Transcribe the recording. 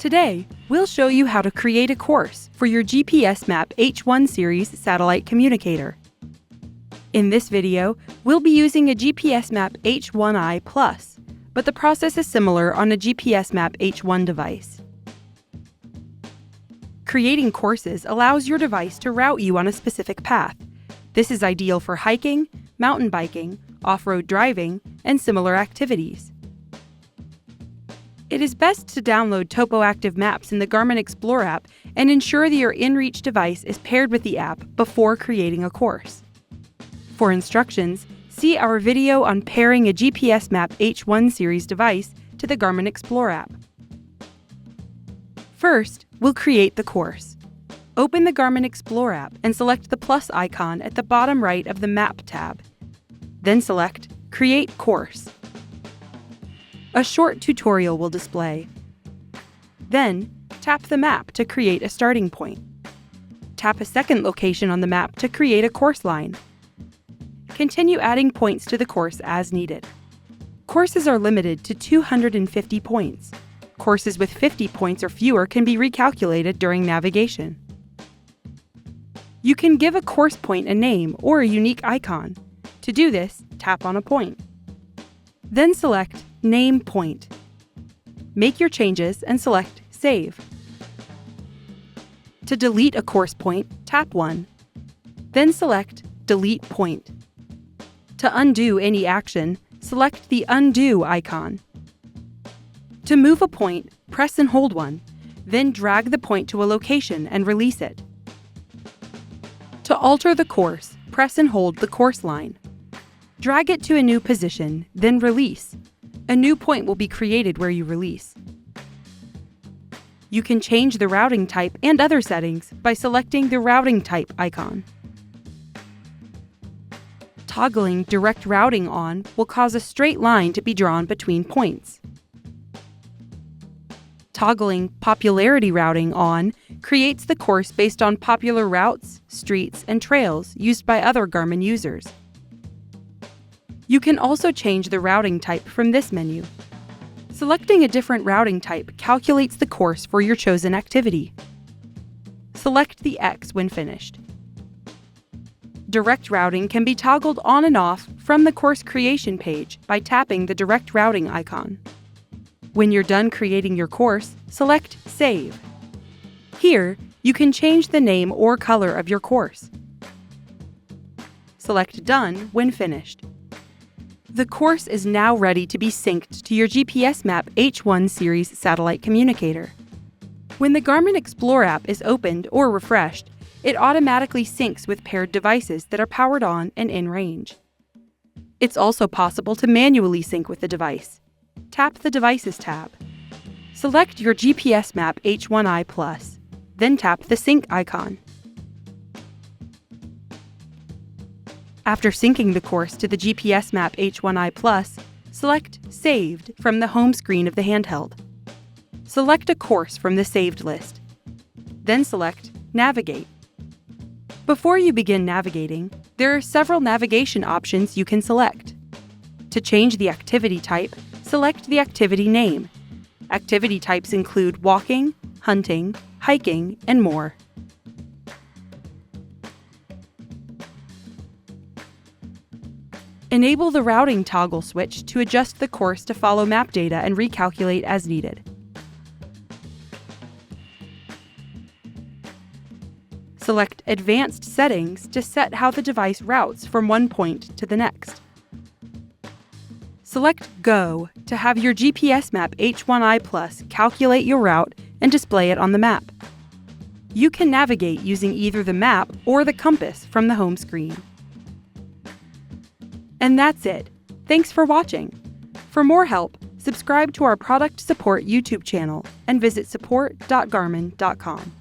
Today, we'll show you how to create a course for your GPSMAP H1 series satellite communicator. In this video, we'll be using a GPSMAP H1i Plus, but the process is similar on a GPSMAP H1 device. Creating courses allows your device to route you on a specific path. This is ideal for hiking, mountain biking, off-road driving, and similar activities. It is best to download topo-active maps in the Garmin Explore app and ensure that your inReach device is paired with the app before creating a course. For instructions, see our video on pairing a GPSMAP H1 series device to the Garmin Explore app. First, we'll create the course. Open the Garmin Explore app and select the plus icon at the bottom right of the Map tab. Then select Create Course. A short tutorial will display. Then, tap the map to create a starting point. Tap a second location on the map to create a course line. Continue adding points to the course as needed. Courses are limited to 250 points. Courses with 50 points or fewer can be recalculated during navigation. You can give a course point a name or a unique icon. To do this, tap on a point. Then select Name Point. Make your changes and select Save. To delete a course point, tap 1. Then select Delete Point. To undo any action, select the Undo icon. To move a point, press and hold 1, then drag the point to a location and release it. To alter the course, press and hold the course line. Drag it to a new position, then release. A new point will be created where you release. You can change the routing type and other settings by selecting the Routing Type icon. Toggling Direct Routing on will cause a straight line to be drawn between points. Toggling Popularity Routing on creates the course based on popular routes, streets, and trails used by other Garmin users. You can also change the routing type from this menu. Selecting a different routing type calculates the course for your chosen activity. Select the X when finished. Direct routing can be toggled on and off from the course creation page by tapping the direct routing icon. When you're done creating your course, select Save. Here, you can change the name or color of your course. Select Done when finished. The course is now ready to be synced to your GPSMAP H1 series satellite communicator. When the Garmin Explore app is opened or refreshed, it automatically syncs with paired devices that are powered on and in range. It's also possible to manually sync with the device. Tap the Devices tab. Select your GPSMAP H1i Plus, then tap the Sync icon. After syncing the course to the GPSMAP H1i Plus, select Saved from the home screen of the handheld. Select a course from the saved list. Then select Navigate. Before you begin navigating, there are several navigation options you can select. To change the activity type, select the activity name. Activity types include walking, hunting, hiking, and more. Enable the routing toggle switch to adjust the course to follow map data and recalculate as needed. Select Advanced Settings to set how the device routes from one point to the next. Select Go to have your GPSMAP H1i Plus calculate your route and display it on the map. You can navigate using either the map or the compass from the home screen. And that's it. Thanks for watching. For more help, subscribe to our product support YouTube channel and visit support.garmin.com.